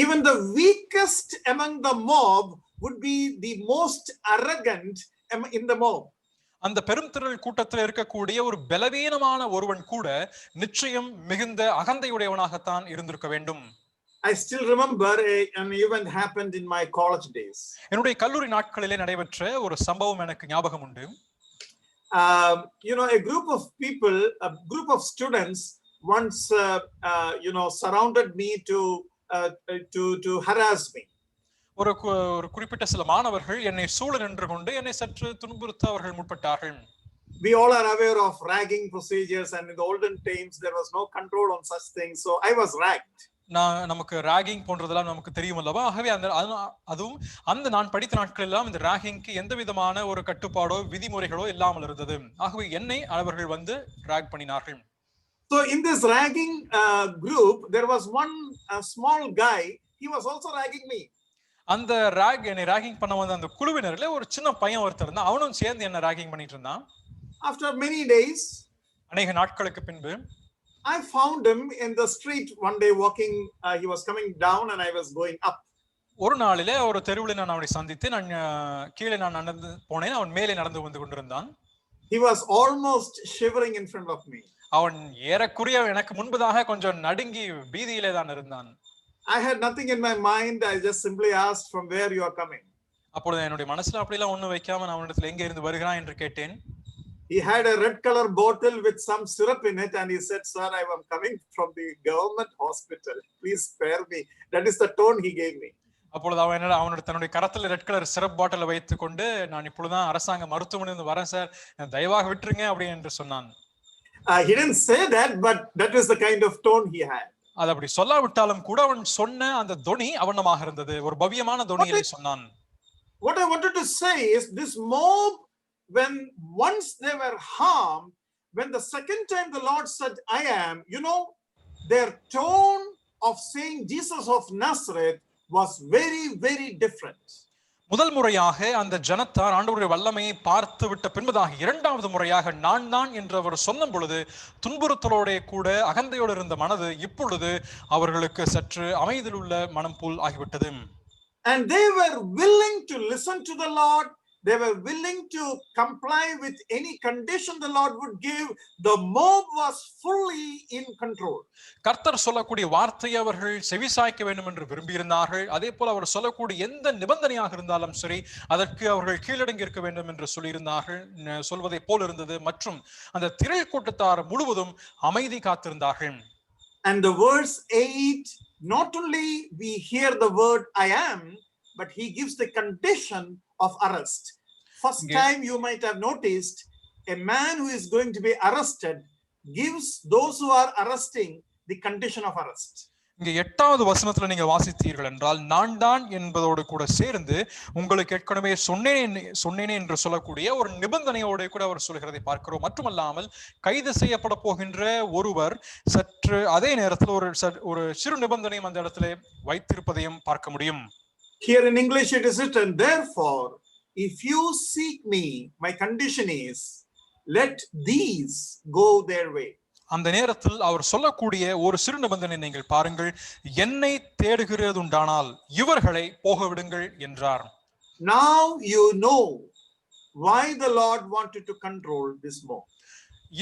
Even the weakest among the mob would be the most arrogant in the mob. அந்த பெருந்திரள் கூட்டத்தில் இருக்கக்கூடிய ஒரு பலவீனமான ஒருவன் கூட நிச்சயம் மிகுந்த அகந்தையுடையவனாகத்தான் இருந்திருக்க வேண்டும். I still remember an event happened in my college days. என்னுடைய கல்லூரி நாட்களிலே நடைபெற்ற ஒரு சம்பவம் எனக்கு ஞாபகம் உண்டு. A group of people, a group of students once surrounded me to harass me. ஒரு குறிப்பிட்ட சில மாணவர்கள் என்னை சூழ நின்று கொண்டு என்னை சற்று துன்புறுத்த அவர்கள் முற்பட்டார்கள். We all are aware of ragging procedures, and in the olden times there was no control on such things, so I was ragged. நமக்கு ராகிங் போன்றதெல்லாம் நமக்கு தெரியும் அல்லவா? ஆகவே அதுவும் அந்த நான் படித்த நாட்கள் எல்லாம் இந்த ராகிங்க்கு எந்த விதமான ஒரு கட்டுப்பாடோ விதிமுறைகளோ இல்லாமல் இருந்தது. ஆகவே என்னை அவர்கள் வந்து ராக் பண்ணினார்கள். So in this ragging group there was one small guy, he was also ragging me. அந்த என்னை ராகிங் பண்ண வந்த அந்த குழுவினர்ல ஒரு சின்ன பையன் ஒருத்தர் இருந்தான். அவனும் சேர்ந்து என்ன ராகிங் பண்ணிட்டு இருந்தான். After many days, அநேக நாட்களுக்கு பின்பு I found him in the street one day walking. He was coming down and I was going up. ஒரு நாளிலே ஒரு தெருவில் நான் அவனை சந்தித்து நான் கீழே நான் நடந்து போனேன். அவன் மேலே நடந்து வந்து கொண்டிருந்தான். He was almost shivering in front of me. அவன் ஏறக்குறைய எனக்கு முன்பதாக கொஞ்சம் நடுங்கி பீதியிலே தான் இருந்தான். I had nothing in my mind. I just simply asked from where you are coming. அப்பொழுது என்னுடைய மனசுல அப்படிலாம் ஒண்ணும் வைக்காம நான் அவனிடத்தில் எங்க இருந்து வருகிறான் என்று கேட்டேன். He had a red color bottle with some syrup in it and he said, "Sir, I am coming from the government hospital. Please spare me." That is the tone he gave me. அப்பொழுது அவனோட தன்னுடைய கரத்துல red colour syrup பாட்டிலை வைத்துக் கொண்டு நான் இப்பொழுதுதான் அரசாங்க மருத்துவமனையிலிருந்து வரேன் சார், தயவாக விட்டுருங்க அப்படி என்று சொன்னான். He didn't say that, but that is the kind of tone he had. அது அப்படி சொல்லாவிட்டாலும் கூட அவன் சொன்ன அந்த தொனி அவனமாக இருந்தது. ஒரு பவ்யமான தொனியிலே சொன்னான். What I wanted to say is this mob, when once they were harmed, when the second time the Lord said, "I am," their tone of saying Jesus of Nazareth was very, very different. முதல் முறையாக அந்த ஜனத்தார் ஆண்டவருடைய வல்லமையை பார்த்து விட்ட பின்பதாக இரண்டாவது முறையாக நான் தான் என்று அவர் சொன்னும் பொழுது துன்புறுத்தலோட கூட அகந்தையோடு இருந்த மனது இப்பொழுது அவர்களுக்கு சற்று அமைதியில் உள்ள மனம் போல் ஆகிவிட்டது. And they were willing to listen to the Lord. They were willing to comply with any condition the Lord would give. The mob was fully in control. கர்த்தர் சொல்லக்கூடிய வார்த்தையை அவர்கள் செவிசாய்க்க வேண்டும் என்று விரும்பியிருந்தார்கள். அதே போல அவர் சொல்லக்கூடிய எந்த நிபந்தனையாக இருந்தாலும் சரி அதற்கு அவர்கள் கீழடங்கி இருக்க வேண்டும் என்று சொல்லியிருந்தார்கள், சொல்வதை போல் இருந்தது. மற்றும் அந்த திரள் கூட்டத்தார் முழுவதும் அமைதி காத்திருந்தார்கள். And the verse 8, not only we hear the word "I am," but he gives the condition of arrest. First time you might have noticed, a man who is going to be arrested gives those who are arresting the condition of arrest. இங்க 8வது வசனத்துல நீங்க வாசித்தீர்கள் என்றால் நான் தான் என்பதோடு கூட சேர்ந்து உங்களுக்கு ஏற்கனவே சொன்னேனே என்று சொல்லக்கூடிய ஒரு நிபந்தனையோடு கூட அவர் சொல்கிறதை பார்க்கிறோம். மட்டுமல்லாமல் கைது செய்யப்பட போகின்ற ஒருவர் சற்று அதே நேரத்தில் ஒரு சிறு நிபந்தனையும் அந்த இடத்துல வைத்திருப்பதையும் பார்க்க முடியும். Here in English it is written, "Therefore, if you seek me, my condition is, let these go their way." அந்த நேரத்தில் அவர் சொல்லக்கூடிய ஒரு சிறு நிபந்தனை நீங்கள் பாருங்கள், என்னை தேடுகிறதுண்டானால் இவர்களை போக விடுங்கள் என்றார். Now you know why the Lord wanted to control this mob.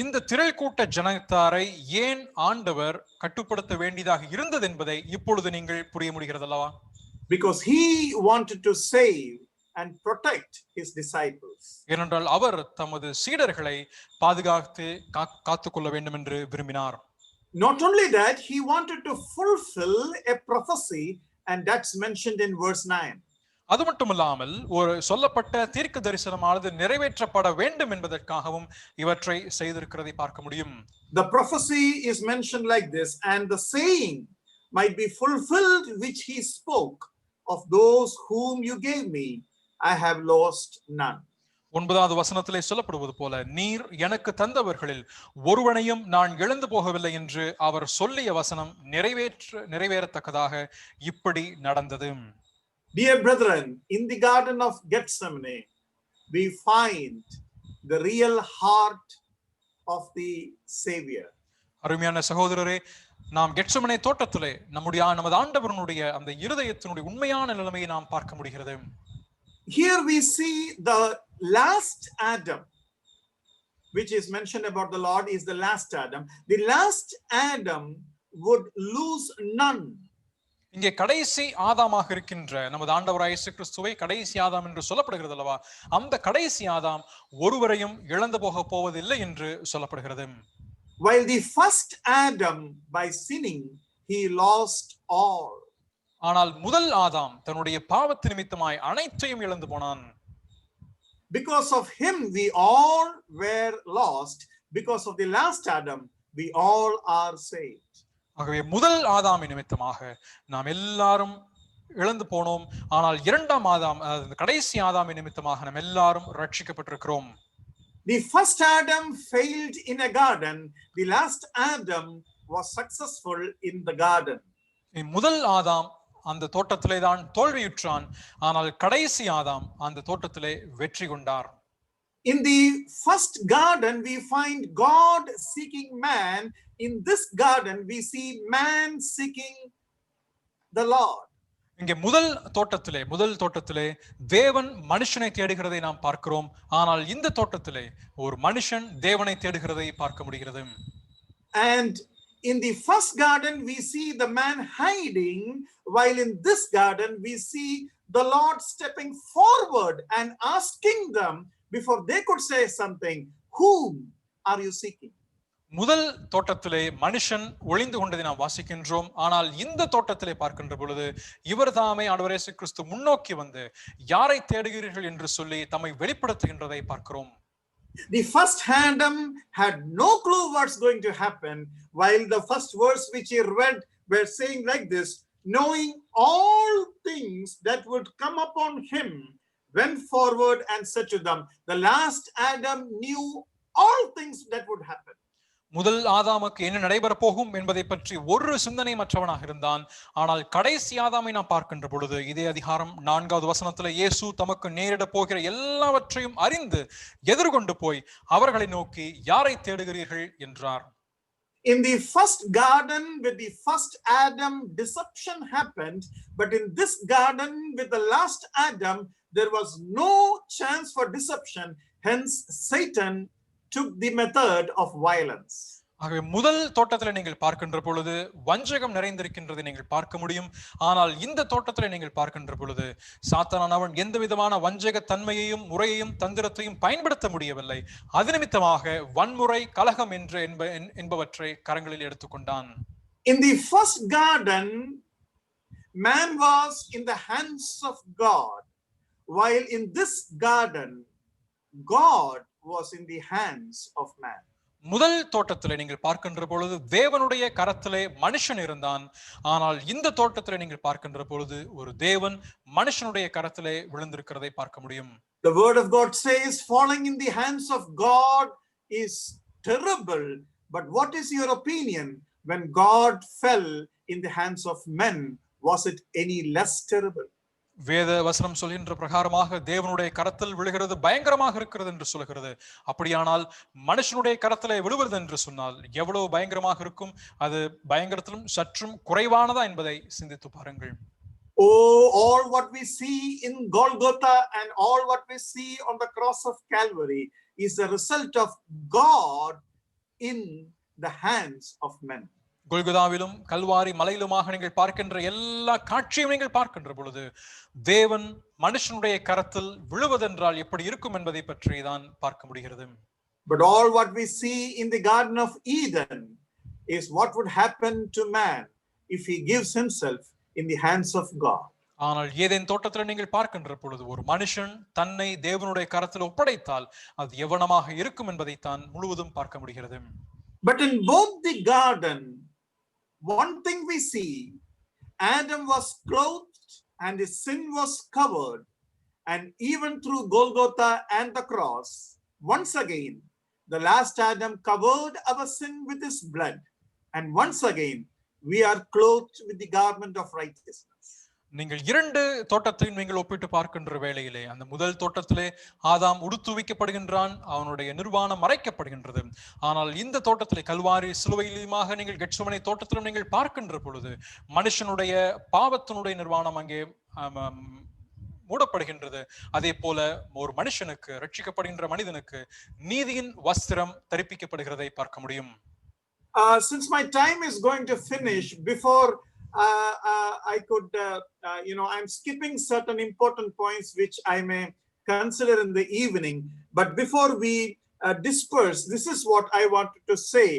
இந்த திரள் கூட்ட ஜனத்தாரை ஏன் ஆண்டவர் கட்டுப்படுத்த வேண்டியதாக இருந்தது என்பதை இப்பொழுது நீங்கள் புரிய முடிகிறது அல்லவா? Because he wanted to save and protect his disciples. ஏனென்றால் அவர் தமது சீடர்களை பாதுகாத்து காத்துக்கொள்ள வேண்டும் என்று விரும்பினார். Not only that, he wanted to fulfill a prophecy, and that's mentioned in verse 9. அது மட்டுமல்லாமல் ஒரு சொல்லப்பட்ட தீர்க்க தரிசனமானது நிறைவேற்றப்பட வேண்டும் என்பதற்காகவும் இவற்றை செய்திருக்கிறதை பார்க்க முடியும். The prophecy is mentioned like this, and the saying might be fulfilled which he spoke, "Of those whom you gave me, I have lost none." 9வது வசனத்திலே சொல்லப்படுவது போல, நீர் எனக்கு தந்தவர்களில் ஒருவனையும் நான் இழந்து போகவில்லை என்று அவர் சொல்லிய வசனம் நிறைவேறத்தக்கதாக இப்படி நடந்தது. Dear brethren, in the Garden of Gethsemane, we find the real heart of the Savior. அருமையான சகோதரரே, நாம் கெத்செமனே தோட்டத்திலே நமது ஆண்டவருடைய அந்த இருதயத்தினுடைய உண்மையான நிலைமையை நாம் பார்க்க முடிகிறது. Here we see the last Adam, which is mentioned about the Lord, is the last Adam. The last Adam would lose none. இங்கே கடைசி ஆதாமாக இருக்கின்ற நமது ஆண்டவராகிய இயேசு கிறிஸ்துவை கடைசி ஆதாம் என்று சொல்லப்படுகிறது அல்லவா? அந்த கடைசி ஆதாம் ஒருவரையும் இழந்து போக போவதில்லை என்று சொல்லப்படுகிறது. While the first Adam, by sinning, he lost all. ஆனால் முதல் ஆதாம் தன்னுடைய பாவத்து நிமித்தமாய் அனைத்தையும் இழந்து போனான். Because of him we all were lost. Because of the last Adam we all are saved. ஆகவே முதல் ஆதாம் நிமித்தமாக நாம் எல்லாரும் இழந்து போனோம். ஆனால் இரண்டாம் ஆதாம், கடைசி ஆதாம் நிமித்தமாக நாம் எல்லாரும் ரட்சிக்கப்பட்டிருக்கிறோம். The first Adam failed in a garden. The last Adam was successful in the garden. முதல் ஆதாம் அந்த தோட்டத்திலே தான் தோல்வியுற்றான். ஆனால் கடைசி ஆதாம் அந்த தோட்டத்திலே வெற்றி கொண்டார். In the first garden we find God seeking man. In this garden we see man seeking the Lord. இங்கே முதல் தோட்டத்திலே தேவன் மனுஷனை தேடுகிறதை நாம் பார்க்கிறோம். ஆனால் இந்த தோட்டத்திலே ஒரு மனுஷன் தேவனை தேடுகிறதை பார்க்க முடிகிறது. And in the first garden we see the man hiding, while in this garden we see the Lord stepping forward and asking them before they could say something, whom are you seeking? முதல் தோட்டத்திலே மனுஷன் ஒளிந்து கொண்டதை நாம் வாசிக்கின்றோம். ஆனால் இந்த தோட்டத்திலே பார்க்கின்ற பொழுது இவர் தாமே ஆண்டவர் இயேசு கிறிஸ்து முன்னோக்கி வந்து யாரை தேடுகிறீர்கள் என்று சொல்லி தம்மை வெளிப்படுத்துகின்றதை பார்க்கிறோம். The first Adam had no clue what's going to happen, while the first verse which he read were saying like this, knowing all things that would come upon him, went forward and said to them. The last Adam knew all things that would happen. முதல் ஆதாமுக்கு என்ன நடைபெற போகும் என்பதை பற்றி ஒரு சிந்தனை மற்றவனாக இருந்தான். ஆனால் கடைசி ஆதாமை நாம் பார்க்கின்ற பொழுது இதே அதிகாரம் 4வது வசனத்துல இயேசு தமக்கு நேரிட போகிற எல்லாவற்றையும் அறிந்து எதிர்கொண்டு போய் அவர்களை நோக்கி யாரை தேடுகிறீர்கள் என்றார். In the first garden with the first Adam, deception happened, but in this garden with the last Adam, there was no chance for deception. Hence Satan took the method of violence. ஆகவே முதல் தோட்டத்தில் நீங்கள் பார்க்கின்ற பொழுது வஞ்சகம் நிறைந்திருக்கின்றதை நீங்கள் பார்க்க முடியும். ஆனால் இந்த தோட்டத்தில் நீங்கள் பார்க்கின்ற பொழுது சாத்தானவன் எந்த விதமான வஞ்சக தன்மையையும் முறையையும் தந்திரத்தையும் பயன்படுத்த முடியவில்லை. அது நிமித்தமாக வன்முறை, கலகம் என்பவற்றை கரங்களில் எடுத்துக்கொண்டான். In the first garden, man was in the hands of God, while in this garden, God was in the hands of man. முதல் தோட்டத்திலே நீங்கள் பார்க்கின்ற பொழுது தேவனுடைய கரத்திலே மனுஷன் இருந்தான். ஆனால் இந்த தோட்டத்திலே நீங்கள் பார்க்கின்ற பொழுது ஒரு தேவன் மனுஷனுடைய கரத்திலே விழுந்திருக்கிறதை பார்க்க முடியும். The word of God says falling in the hands of God is terrible, but what is your opinion? When God fell in the hands of men, was it any less terrible? வேத வசனம் சொல்கின்ற பிரகாரமாக தேவனுடைய கரத்தில் விழுகிறது பயங்கரமாக இருக்கிறது என்று சொல்கிறது. அப்படியானால் மனுஷனுடைய கரத்திலே விழுவது என்று சொன்னால் எவ்வளவு பயங்கரமாக இருக்கும்? அது பயங்கரத்திலும் சற்றும் குறைவானதா என்பதை சிந்தித்து பாருங்கள். Oh, all what we see in Golgotha and all what we see on the cross of Calvary is the result of God in the hands of men. கொல்கொதாவிலும் Kalvari மலையிலுமாக நீங்கள் பார்க்கின்ற எல்லா காட்சியும் நீங்கள் பார்க்கின்ற பொழுது தேவன் மனுஷனுடைய கரத்தில் விழுவதென்றால் எப்படி இருக்கும் என்பதை பற்றி தான் பார்க்க முடிகிறது. But all what we see in the Garden of Eden is what would happen to man if he gives himself in the hands of God. ஆனால் ஏதேன் தோட்டத்தில் நீங்கள் பார்க்கின்ற பொழுது ஒரு மனுஷன் தன்னை தேவனுடைய கரத்தில் ஒப்படைத்தால் அது எவ்வளமாக இருக்கும் என்பதை தான் முழுவதும் பார்க்க முடிகிறது. But in both the garden, one thing we see, Adam was clothed and his sin was covered, and even through Golgotha and the cross, once again, the last Adam covered our sin with his blood, and once again, we are clothed with the garment of righteousness. நீங்கள் இரண்டு தோட்டத்தையும் நீங்கள் ஒப்பிட்டு பார்க்கின்ற வேளையிலே அந்த முதல் தோட்டத்திலே ஆதாம் உடுத்துவிக்கப்படுகின்றான், அவனுடைய நிர்வாணம் மறைக்கப்படுகின்றது. ஆனால் இந்த தோட்டத்திலே கல்வாரி சிலுவையிலுமாக நீங்கள் கெத்செமனே தோட்டத்திலும் நீங்கள் பார்க்கின்ற பொழுது மனுஷனுடைய பாவத்தினுடைய நிர்வாணம் அங்கே மூடப்படுகின்றது. அதே போல ஒரு மனுஷனுக்கு, ரட்சிக்கப்படுகின்ற மனிதனுக்கு நீதியின் வஸ்திரம் தரிப்பிக்கப்படுகிறதை பார்க்க முடியும். Since my time is going to finish, before I could, I'm skipping certain important points which I may consider in the evening. But before we disperse, this is what I wanted to say.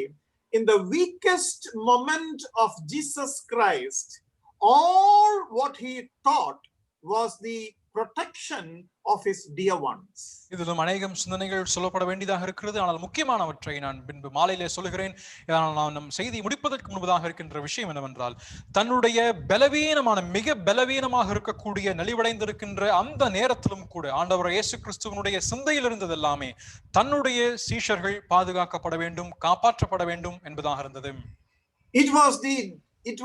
In the weakest moment of Jesus Christ, all what he taught was the protection of his dear ones. இதிலும் அநேகம் சிந்தனைகள் சொல்லப்பட வேண்டியதாக இருக்கிறது. ஆனால் முக்கியமானவற்றை நான் பின்பு மாலையிலே சொல்லுகிறேன். நான் நம் செய்தி முடிப்பதற்கு முன்பதாக இருக்கின்ற விஷயம் என்னவென்றால், தன்னுடைய பலவீனமான மிக பலவீனமாக இருக்கக்கூடிய நலிவடைந்திருக்கின்ற அந்த நேரத்திலும் கூட ஆண்டவர் இயேசு கிறிஸ்துவனுடைய சிந்தையில் இருந்தது எல்லாமே தன்னுடைய சீஷர்கள் பாதுகாக்கப்பட வேண்டும், காப்பாற்றப்பட வேண்டும் என்பதாக இருந்தது. It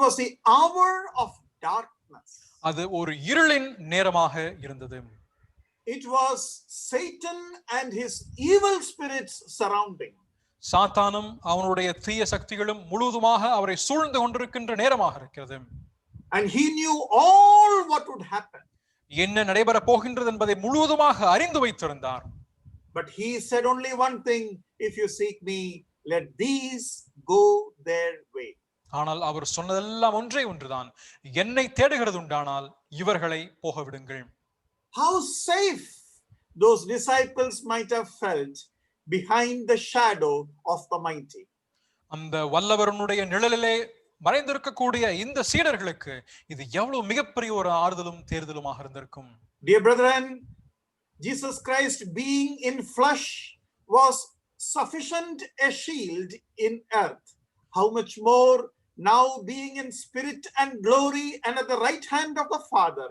was the hour of darkness. அது ஒரு இருளின் நேரமாக இருந்தது. It was Satan and his evil spirits surrounding. சாத்தானும் அவனுடைய தீய சக்திகளும் முழுவதுமாக அவரை சூழ்ந்து கொண்டிருக்கின்ற நேரமாக இருக்கிறது. And he knew all what would happen. என்ன நடைபெற போகின்றது என்பதை முழுவதுமாக அறிந்து வைத்திருந்தார். But he said only one thing, if you seek me, let these go their way. ஆனால் அவர் சொன்னதெல்லாம் ஒன்றே ஒன்றுதான், என்னை தேடுகிறது உண்டானால் இவர்களை போக விடுங்கள். How safe those disciples might have felt behind the shadow of the mighty. அந்த வல்லவருடைய நிழலிலே மறைந்திருக்கக்கூடிய இந்த சீடர்களுக்கு இது எவ்வளவு மிகப்பெரிய ஒரு ஆறுதலும் தேர்தலுமாக இருந்திருக்கும். Dear brethren, Jesus Christ being in flesh was sufficient a shield in earth. How much more now being in spirit and glory and at the right hand of the Father,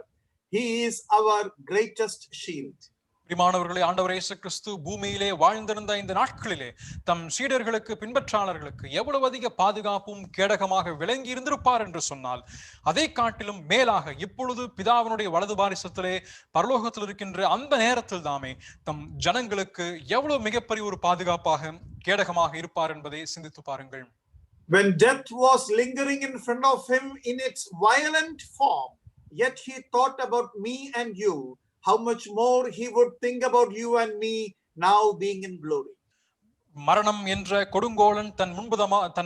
he is our greatest shield. பிரியமானவர்களே, ஆண்டவர் இயேசு கிறிஸ்து பூமியிலே வாழ்ந்திருந்த இந்த நாட்களிலே தம் சீடர்களுக்கு பின்பற்றாளர்களுக்கு எவ்வளவு அதிக பாதுகாப்பும் கேடகமாக விளங்கி இருந்திருப்பார் என்று சொன்னால், அதை காட்டிலும் மேலாக இப்பொழுது பிதாவினுடைய வலது பாரிசத்திலே பரலோகத்தில் இருக்கின்ற அந்த நேரத்தில் தாமே தம் ஜனங்களுக்கு எவ்வளவு மிகப்பெரிய ஒரு பாதுகாப்பாக கேடகமாக இருப்பார் என்பதை சிந்தித்து பாருங்கள். When death was lingering in front of him in its violent form, yet he thought about me and you. How much more he would think about you and me now being in glory. மரணம் என்ற கொடுங்கோலன் தன்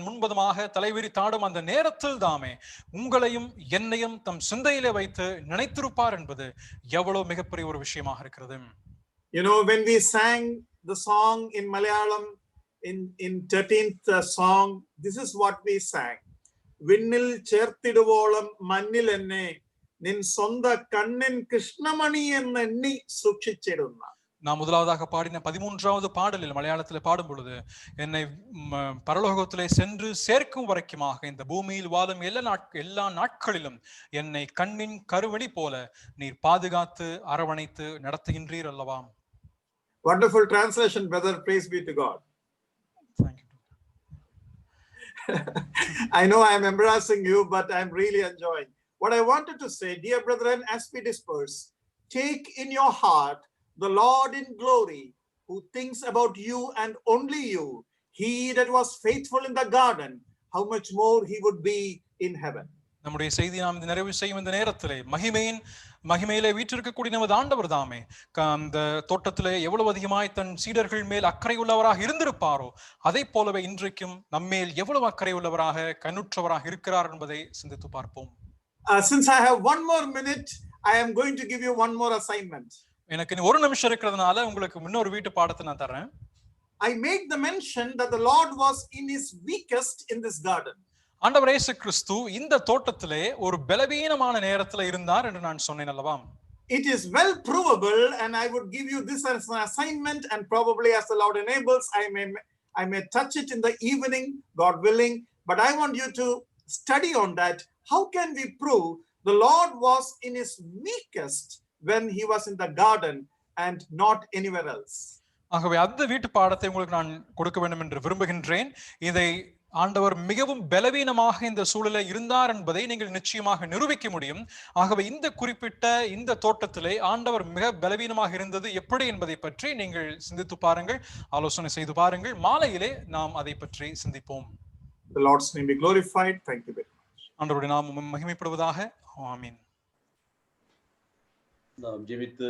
முன்பதமாக தலைவிரி தாடும் அந்த நேரத்தில் தாமே உங்களையும் என்னையும் தம் சிந்தையிலே வைத்து நினைத்திருப்பார் என்பது எவ்வளவு மிகப்பெரிய ஒரு விஷயமாக இருக்கிறது. You know, when we sang the song in Malayalam in 13th song, this is what we sang. Vinnil cherthiduvolam mannil enne nin sonda kannin krishnamani enni sukhichidunna. நாம் முதலாவதாக பாடின 13வது பாடலில் மலையாளத்தில் பாடும் பொழுது, என்னை பரலோகத்திலே சென்று சேர்க்கும் வரைக்குமாக இந்த பூமியில் வாழும் எல்லா நாட்களிலும் என்னை கண்ணின் கருவெளி போல நீர் பாதுகாத்து அரவணைத்து நடத்துகின்றீர் அல்லவா. Wonderful translation, brother. Praise be to God. Thank you. I know I am embarrassing you, but I am really enjoying. What I wanted to say, dear brethren, as we disperse, take in your heart the Lord in glory, who thinks about you and only you. He that was faithful in the garden, how much more he would be in heaven. நம்முடைய செய்தி நாம் நிறைவு செய்யும் இந்த நேரத்திலே மகிமையிலே வீற்றிருக்கக்கூடிய நமது ஆண்டவர் தாமே அந்த தோட்டத்திலே எவ்வளவு அதிகமாய் தன் சீடர்கள் மேல் அக்கறை உள்ளவராக இருந்திருப்பாரோ, அதை போலவே இன்றைக்கும் நம்மேல் எவ்வளவு அக்கறை உள்ளவராக கண்ணுற்றவராக இருக்கிறார் என்பதை சிந்தித்து பார்ப்போம். Since I have one more minute, I am going to give you one more assignment. எனக்கு ஒரு நிமிஷம் இருக்கிறதுனால உங்களுக்கு இன்னொரு வீட்டு பாடத்தை நான் தரேன். I made the mention that the Lord was in his weakest in this garden. ஆண்டவர் இயேசு கிறிஸ்து இந்த தோட்டத்திலே ஒரு பலவீனமான நேரத்தில் இருந்தார் என்று நான் சொன்னேன் அல்லவா. It is well provable, and I would give you this as an assignment, and probably as the Lord enables, I may touch it in the evening, God willing, but I want you to study on that. How can we prove the Lord was in his weakest when he was in the garden and not anywhere else? ஆகவே அந்த வீட்டு பாடத்தை உங்களுக்கு நான் கொடுக்க வேண்டும் என்று விரும்புகின்றேன். இதை ஆண்டவர் மிகவும் பலவீனமாக இந்த சூழலில் இருந்தார் என்பதை நீங்கள் நிச்சயமாக நிரூபிக்க முடியும். ஆகவே இந்த குறிப்பிட்ட இந்த தோட்டத்திலே ஆண்டவர் மிக பலவீனமாக இருந்தது எப்படி என்பதை பற்றி நீங்கள் சிந்தித்து பாருங்கள், ஆலோசனை செய்து பாருங்கள். மாலையிலே நாம் அதை பற்றி சிந்திப்போம். The Lord's name be glorified. Thank you very much. ஆண்டவருடைய நாமம் மகிமைப்படுவதாக. ஆமென். நாம் ஜெபித்து